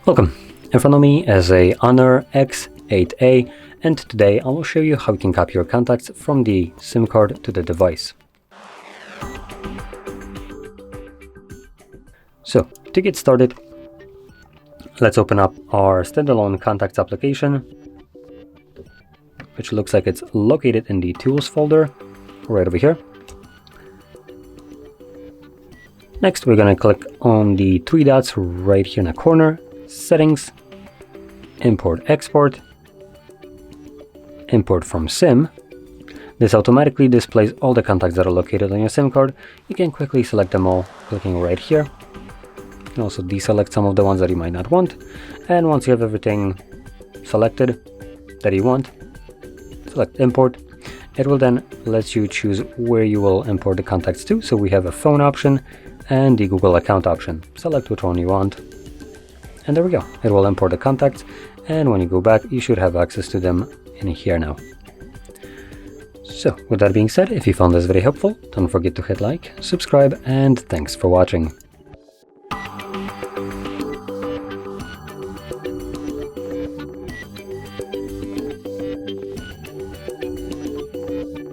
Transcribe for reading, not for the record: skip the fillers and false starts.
Welcome. In front of me is a HONOR X8A, and today I will show you how you can copy your contacts from the SIM card to the device. So, to get started, let's open up our standalone contacts application, which looks like it's located in the Tools folder right over here. Next, we're going to click on the three dots right here in the corner, Settings, Import Export, Import from SIM. This automatically displays all the contacts that are located on your SIM card. You can quickly select them all clicking right here. You can also deselect some of the ones that you might not want. And once you have everything selected that you want, select Import. It will then let you choose where you will import the contacts to. So we have a phone option and the Google account option. Select which one you want. And there we go. It will import the contacts. And when you go back, you should have access to them in here now. So with that being said, if you found this very helpful, don't forget to hit like, subscribe, and thanks for watching.